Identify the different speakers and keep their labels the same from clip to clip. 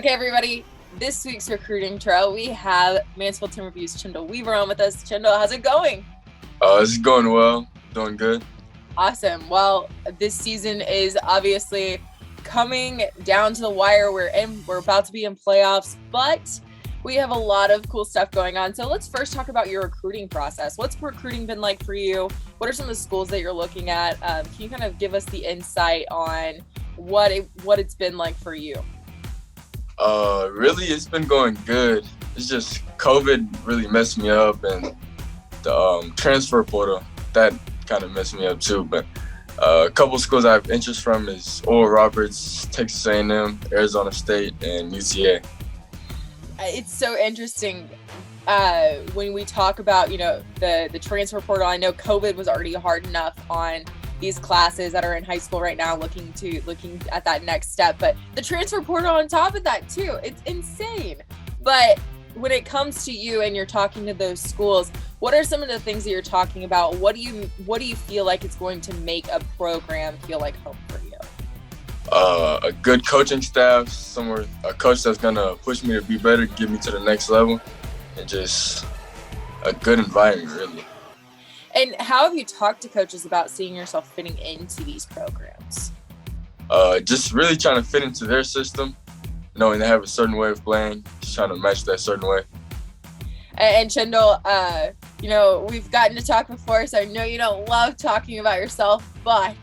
Speaker 1: Okay, everybody, this week's recruiting trail, we have Mansfield Timberview's Chendall Weaver on with us. Chendall, how's it going?
Speaker 2: It's going well, doing good.
Speaker 1: Awesome. Well, this season is obviously coming down to the wire. We're about to be in playoffs, but we have a lot of cool stuff going on. So let's first talk about your recruiting process. What's recruiting been like for you? What are some of the schools that you're looking at? Can you kind of give us the insight on what it's been like for you?
Speaker 2: Really, it's been going good. It's just COVID really messed me up, and the transfer portal, that kind of messed me up too. But a couple schools I have interest from is Oral Roberts, Texas A&M, Arizona State, and UTA.
Speaker 1: It's so interesting when we talk about, the transfer portal. I know COVID was already hard enough on these classes that are in high school right now looking at that next step, but the transfer portal on top of that too, it's insane. But when it comes to you and you're talking to those schools, what are some of the things that you're talking about? What do you feel like is going to make a program feel like home for you?
Speaker 2: A good coaching staff, a coach that's gonna push me to be better, get me to the next level, and just a good environment, really.
Speaker 1: And how have you talked to coaches about seeing yourself fitting into these programs?
Speaker 2: Just really trying to fit into their system, knowing they have a certain way of playing, just trying to match that certain way.
Speaker 1: And Chendall, we've gotten to talk before, so I know you don't love talking about yourself, but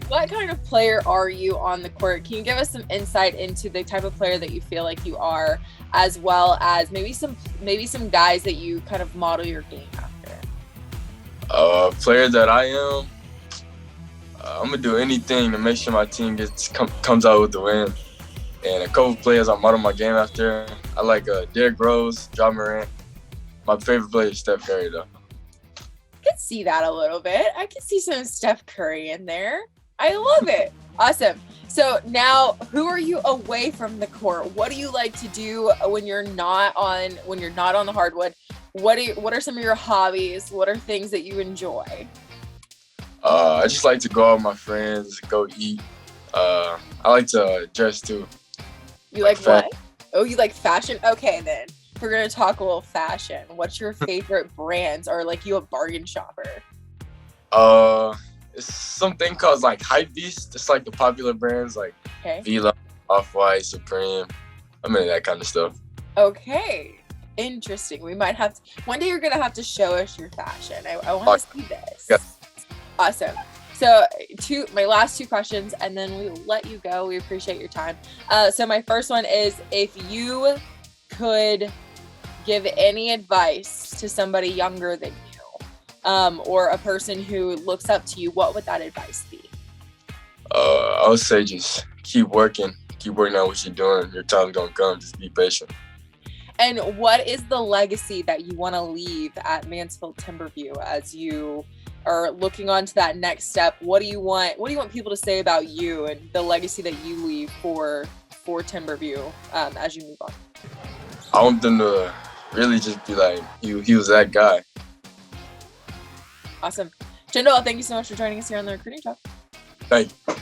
Speaker 1: what kind of player are you on the court? Can you give us some insight into the type of player that you feel like you are, as well as maybe some guys that you kind of model your game after?
Speaker 2: Player that I am, I'm gonna do anything to make sure my team comes out with the win. And a couple players I model my game after, I like Derrick Rose, John Morant. My favorite player is Steph Curry, though.
Speaker 1: I can see that a little bit. I can see some Steph Curry in there. I love it. Awesome. So now, who are you away from the court? What do you like to do when you're not on the hardwood? What are some of your hobbies? What are things that you enjoy?
Speaker 2: I just like to go out with my friends, go eat. I like to dress too.
Speaker 1: You like what? Oh, you like fashion? Okay, then we're gonna talk a little fashion. What's your favorite brands? Or like you a bargain shopper?
Speaker 2: It's something called like Hypebeast. It's like the popular brands like Vila, Off-White, Supreme. I'm into that kind of stuff.
Speaker 1: Okay. Interesting. We might have to, one day you're going to have to show us your fashion. I want to see this.
Speaker 2: Yeah.
Speaker 1: Awesome. So my last two questions, and then we will let you go. We appreciate your time. So my first one is, if you could give any advice to somebody younger than you, or a person who looks up to you, what would that advice be?
Speaker 2: I would say just keep working on what you're doing. Your time's going to come. Just be patient.
Speaker 1: And what is the legacy that you want to leave at Mansfield Timberview as you are looking on to that next step? What do you want people to say about you and the legacy that you leave for Timberview as you move on?
Speaker 2: I want them to really just be like, he was that guy.
Speaker 1: Awesome. Chendall, thank you so much for joining us here on the Recruiting Talk.
Speaker 2: Thank you.